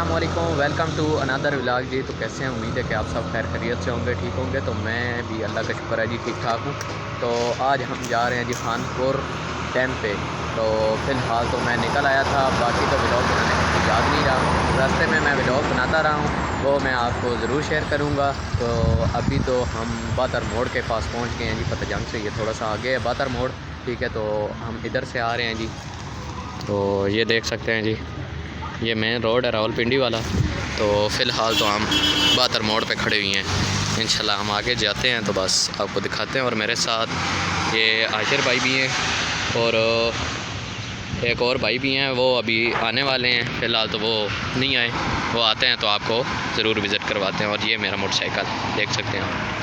अस्सलाम वालेकुम, welcome to another vlog जी। तो कैसे हैं, उम्मीद है कि आप सब खैर खैरियत से होंगे, ठीक होंगे। तो मैं भी अल्लाह का शुक्र है जी ठीक ठाक हूँ। तो आज हम जा रहे हैं जी खानपुर डैम पे। तो फ़िलहाल तो मैं निकल आया था, बाकी तो व्लॉग बनाने का कुछ याद नहीं रहा। रास्ते में मैं व्लॉग बनाता रहा हूँ, वो मैं आपको ज़रूर शेयर करूँगा। तो अभी तो हम बातर मोड़ के पास पहुँच गए हैं जी, पतजंग से ये थोड़ा सा आगे है बातर मोड़, ठीक है। तो हम इधर से आ रहे हैं जी। तो ये देख सकते हैं जी, ये मेन रोड है रावलपिंडी वाला। तो फ़िलहाल तो हम बातर मोड़ पे खड़े हुए हैं। इंशाल्लाह हम आगे जाते हैं तो बस आपको दिखाते हैं। और मेरे साथ ये आशिर भाई भी हैं और एक और भाई भी हैं, वो अभी आने वाले हैं। फ़िलहाल तो वो नहीं आए, वो आते हैं तो आपको ज़रूर विज़िट करवाते हैं। और ये मेरा मोटरसाइकिल देख सकते हैं आप।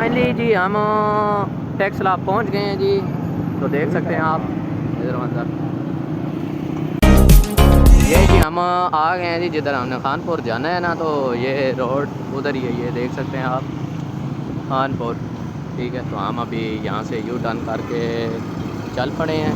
फाइनली जी हम टैक्स लाभ पहुँच गए हैं जी। तो देख सकते हैं आप इधर अंदर, ये जी हम आ गए हैं जी जिधर हमने खानपुर जाना है ना। तो ये रोड उधर ही है, ये देख सकते हैं आप, खानपुर, ठीक है। तो हम अभी यहाँ से यू टर्न करके चल पड़े हैं।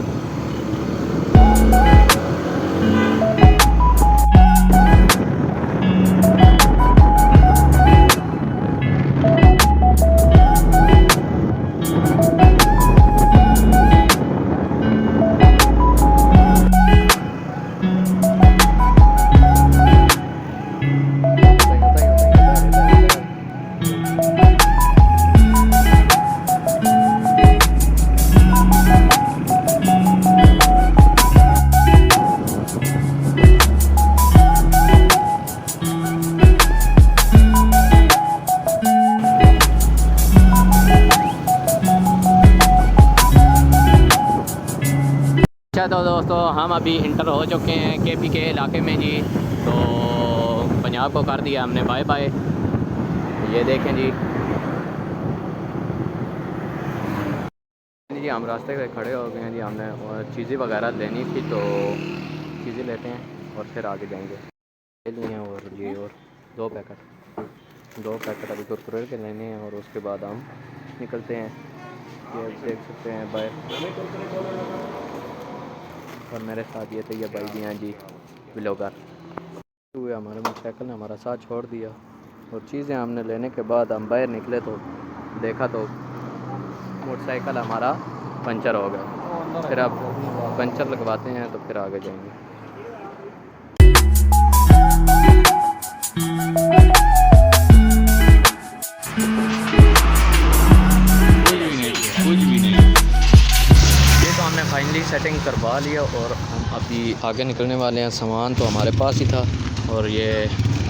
अच्छा तो दोस्तों, हम अभी इंटर हो चुके हैं केपी के इलाके में जी। तो पंजाब को कर दिया हमने बाय बाय। ये देखें जी, जी हम रास्ते पे खड़े हो गए हैं जी। हमने चीज़ें वगैरह लेनी थी तो चीज़ें लेते हैं और फिर आगे जाएंगे। ले लिए हैं और ये और दो पैकेट अभी कुरकुरे के लेने हैं और उसके बाद हम निकलते हैं। ये देख सकते हैं बाय। और मेरे साथ ये तो ये भाई भी हैं जी, ब्लॉगर हुए। हमारे मोटरसाइकिल ने हमारा साथ छोड़ दिया और चीज़ें हमने लेने के बाद हम बाहर निकले तो देखा तो मोटरसाइकिल हमारा पंचर हो गया। फिर अब पंचर लगवाते हैं तो फिर आगे जाएंगे। हमने फाइनली सेटिंग करवा लिया और हम अभी आगे निकलने वाले हैं। सामान तो हमारे पास ही था और ये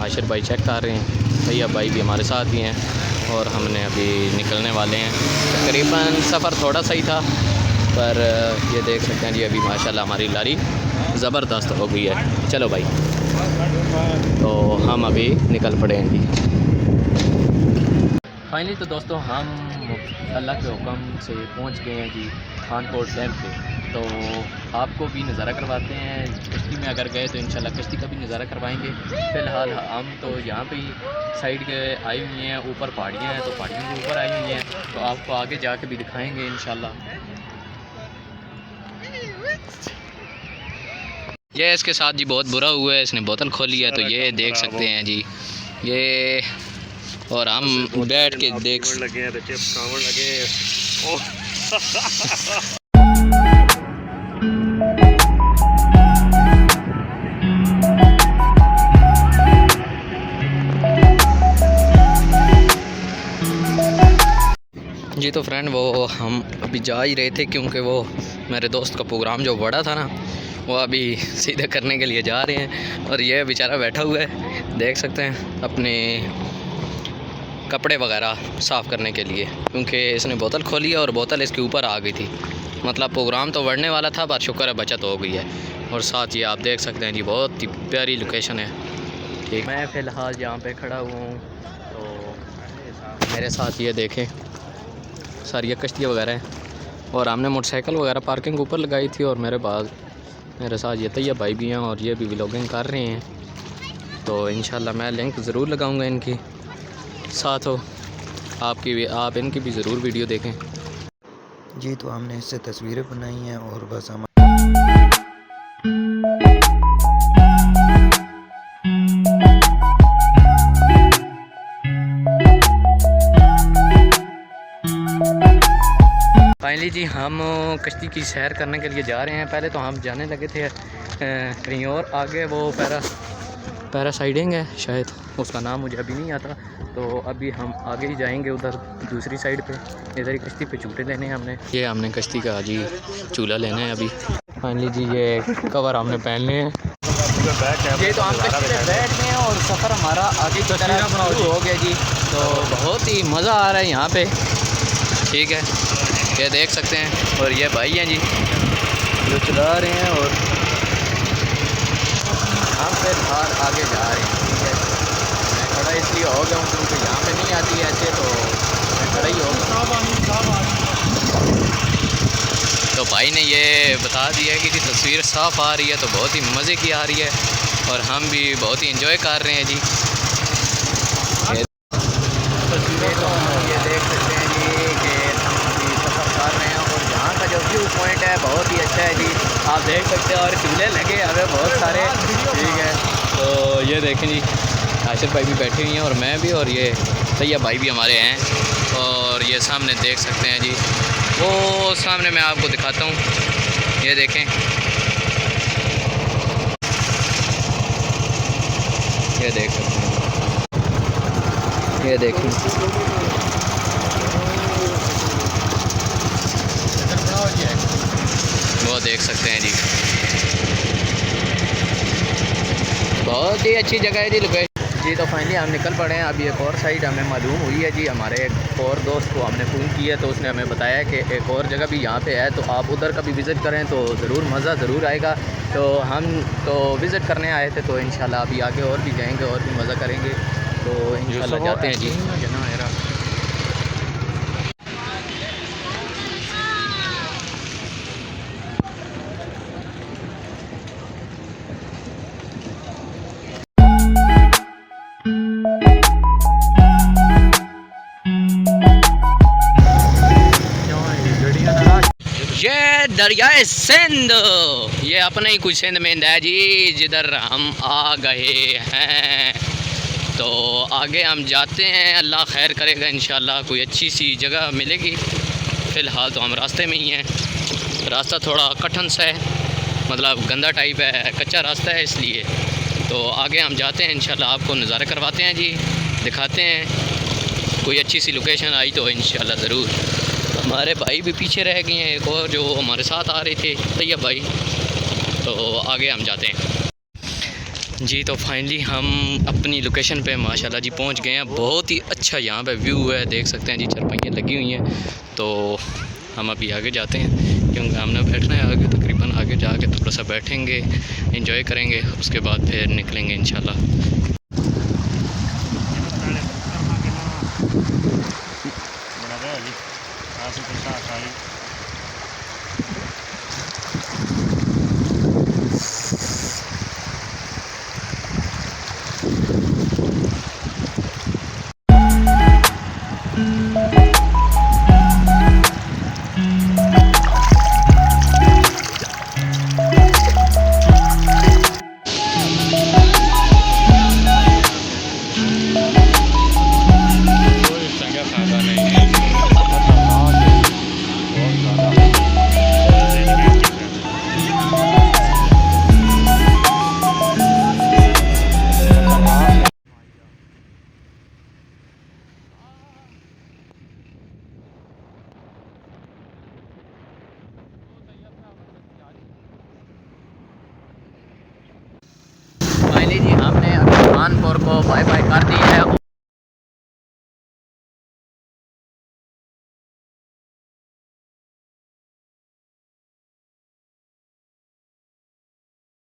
आशिर भाई चेक कर रहे हैं, भैया भाई भी हमारे साथ ही हैं और हमने अभी निकलने वाले हैं। तकरीबन सफ़र थोड़ा सा ही था पर ये देख सकते हैं जी, अभी माशाल्लाह हमारी लारी ज़बरदस्त हो गई है। चलो भाई, तो हम अभी निकल पड़े हैं जी। फाइनली तो दोस्तों हम अल्लाह के हुक्म से पहुंच गए हैं जी खानपुर डैम पे। तो आपको भी नज़ारा करवाते हैं। कश्ती में अगर गए तो इंशाल्लाह कश्ती का भी नज़ारा करवाएंगे। फ़िलहाल हम तो यहाँ पे ही साइड के आए हुए हैं, ऊपर पहाड़ियाँ हैं तो पहाड़ियों के ऊपर आई हुई हैं। तो आपको आगे जाके भी दिखाएंगे इंशाल्लाह। ये इसके साथ जी बहुत बुरा हुआ है, इसने बोतल खोली है। तो ये देख सकते हैं जी, ये और हम बैठ के देख लगे हैं तो चिप्स खावन लगे जी। तो फ्रेंड वो हम अभी जा ही रहे थे क्योंकि वो मेरे दोस्त का प्रोग्राम जो बड़ा था ना वो अभी सीधा करने के लिए जा रहे हैं और ये बेचारा बैठा हुआ है, देख सकते हैं, अपने कपड़े वगैरह साफ़ करने के लिए, क्योंकि इसने बोतल खोली है और बोतल इसके ऊपर आ गई थी। मतलब प्रोग्राम तो बढ़ने वाला था पर शुक्र है बचत हो गई है। और साथ ये आप देख सकते हैं जी, बहुत ही प्यारी लोकेशन है। ठीक, मैं फ़िलहाल यहाँ पे खड़ा हुआ हूँ, तो मेरे साथ ये देखें सारी ये कश्तियाँ वगैरह हैं और हमने मोटरसाइकिल वगैरह पार्किंग ऊपर लगाई थी। और मेरे साथ ये तैयब भाई भी हैं और ये भी व्लॉगिंग कर रहे हैं, तो इंशाल्लाह मैं लिंक ज़रूर लगाऊंगा इनकी, साथ हो आप इनकी भी ज़रूर वीडियो देखें। जी तो हमने इससे तस्वीरें बनाई हैं और बस हम फाइनली जी हम कश्ती की सैर करने के लिए जा रहे हैं। पहले तो हम जाने लगे थे कहीं और आगे, वो पैरासाइडिंग है शायद, उसका नाम मुझे अभी नहीं आता। तो अभी हम आगे ही जाएंगे उधर दूसरी साइड पे, इधर ही कश्ती पे झूटे लेने हैं हमने। ये हमने कश्ती का जी चूल्हा लेना है अभी। फाइनली जी ये कवर हमने पहनने हैं। ये तो हम कश्ती पे बैठ गए हैं और सफ़र हमारा आगे की तरफ शुरू हो गया जी। तो बहुत ही मज़ा आ रहा है यहाँ पे, ठीक है, ये देख सकते हैं। और ये भाई हैं जी जो चला रहे हैं और हम फिलहाल आगे जा रहे हैं, ठीक है। मैं खड़ा इसलिए हो गया हूँ क्योंकि यहाँ पे नहीं आती है अच्छे, तो मैं खड़ा ही हो गया। तो भाई ने ये बता दिया कि तस्वीर साफ़ आ रही है, तो बहुत ही मज़े की आ रही है और हम भी बहुत ही इंजॉय कर रहे हैं जी। तस्वीरें तो ये देख सकते हैं जी कि हम अभी सफ़र कर रहे हैं और यहाँ का जो व्यू पॉइंट है बहुत ही अच्छा है जी, आप देख सकते हैं। और झूले लगे हमें बहुत सारे, ठीक है। तो ये देखें जी, आशिफ भाई भी बैठे हुए हैं और मैं भी, और ये तैयब भाई भी हमारे हैं। और ये सामने देख सकते हैं जी, वो सामने मैं आपको दिखाता हूँ, ये देखें, ये देख सकते हैं, ये देखें, वो देख सकते हैं जी, बहुत ही अच्छी जगह है जी लोकेशन जी। तो फाइनली हम निकल पड़े हैं। अभी एक और साइड हमें मालूम हुई है जी, हमारे एक और दोस्त को हमने फ़ोन किया तो उसने हमें बताया कि एक और जगह भी यहाँ पे है, तो आप उधर का भी विज़िट करें तो ज़रूर मज़ा ज़रूर आएगा। तो हम तो विज़िट करने आए थे, तो इंशाल्लाह अभी आगे और भी जाएंगे और भी मज़ा करेंगे, तो इंशाल्लाह जाते हैं जी। ये दरियाए सिंध, ये अपने ही कुछ सिंध में है जी, जिधर हम आ गए हैं। तो आगे हम जाते हैं, अल्लाह खैर करेगा इंशाल्लाह कोई अच्छी सी जगह मिलेगी। फ़िलहाल तो हम रास्ते में ही हैं, रास्ता थोड़ा कठिन सा है, मतलब गंदा टाइप है, कच्चा रास्ता है, इसलिए तो आगे हम जाते हैं इंशाल्लाह, आपको नज़ारे करवाते हैं जी, दिखाते हैं। कोई अच्छी सी लोकेशन आई तो इंशाल्लाह ज़रूर। हमारे भाई भी पीछे रह गए हैं, एक और जो हमारे साथ आ रहे थे तैयब भाई, तो आगे हम जाते हैं जी। तो फाइनली हम अपनी लोकेशन पे माशाल्लाह जी पहुंच गए हैं। बहुत ही अच्छा यहाँ पे व्यू है, देख सकते हैं जी, चरपाइयाँ लगी हुई हैं। तो हम अभी आगे जाते हैं क्योंकि हमने बैठना है आगे, तकरीबन आगे जाके थोड़ा सा बैठेंगे, एंजॉय करेंगे, उसके बाद फिर निकलेंगे इंशाल्लाह। खानपुर को बाय बाय कर दी है